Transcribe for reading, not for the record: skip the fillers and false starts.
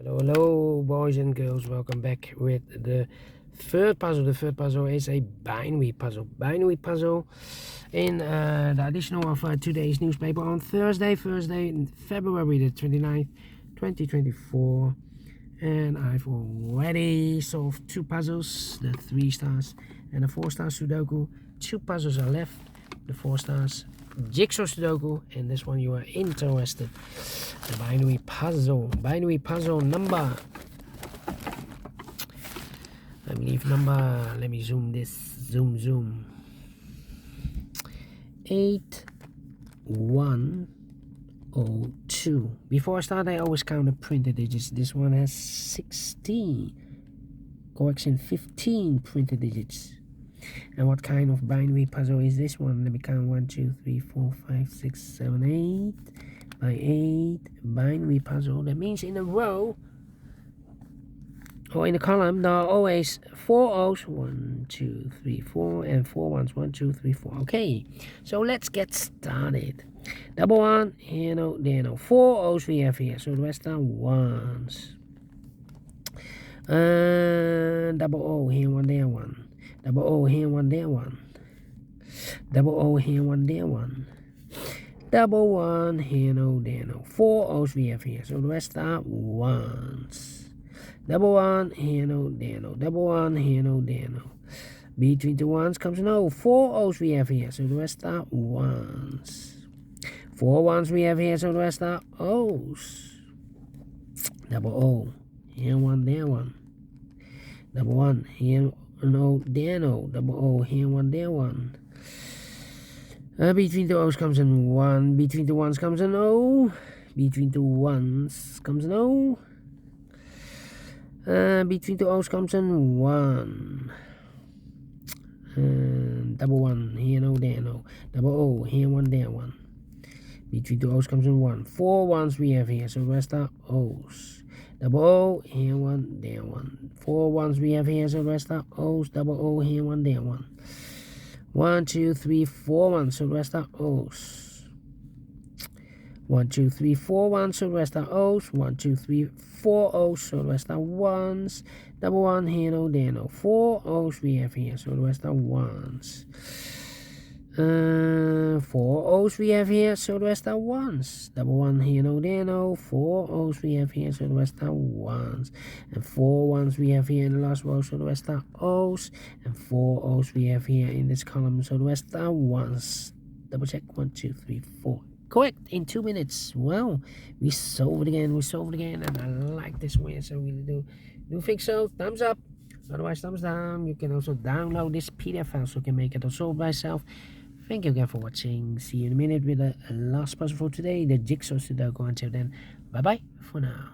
Hello, boys and girls. Welcome back with the third puzzle. The third puzzle is a binary puzzle. Binary puzzle in the additional of today's newspaper on Thursday, February the 29th, 2024. And I've already solved two puzzles, the 3 stars and the 4 star Sudoku. 2 puzzles are left, the 4 stars Jigsaw Sudoku, and this one you are interested. The binary puzzle number, I believe number, let me zoom this, zoom 8102. Before I start, I always count the printed digits. This one has 16, correction 15 printed digits. And what kind of binary puzzle is this one? Let me count 1, 2, 3, 4, 5, 6, 7, 8 by 8 binary puzzle. That means in a row or in a column there are always 4 O's, 1, 2, 3, 4, and 4 ones, 1, 2, 3, 4. Okay, so let's get started. Double one, here no, there no. 4 O's we have here, so the rest are ones. Double O, here one, there one. Double O, here one, there one. Double O, here one, there one. Double one, here no, there no. 4 O's we have here, so the rest are ones. Double one, here no, there no. Double one, here no, there no. Between the ones comes no. 4 O's we have here, so the rest are ones. 4 ones we have here, so the rest are O's. Double O, here one, there one. Double one, here no, there no. Double O, here one, there one. Between the O's comes an 1. Between the ones comes an O. Between the ones comes an O. Between the O's comes an 1. Double one, here no, there no. Double O, here one, there one. Between the O's comes an 1. 4 ones we have here, so the rest are O's. Double O, here one, there one. 4 ones we have here, so the rest are O's. Double O, here one, there one. 1, 2, 3, 4 ones, so the rest are O's. 1, 2, 3, 4 ones, so the rest are O's. 1, 2, 3, 4 O's, so the rest are ones. Double one, here no, there no. 4 O's we have here, so the rest are ones. 4 O's we have here, so the rest are ones. Double one, here no, there no. 4 O's we have here, so the rest are ones. And 4 ones we have here in the last row, so the rest are O's. And 4 O's we have here in this column, so the rest are ones. Double check, 1, 2, 3, 4. Correct, in 2 minutes. Well, we solved it again, and I like this way, so we really do think so. Thumbs up, otherwise thumbs down. You can also download this PDF file so you can make it also by yourself. Thank you again for watching. See you in a minute with the last puzzle for today, the Jigsaw Sudoku. Until then, bye bye for now.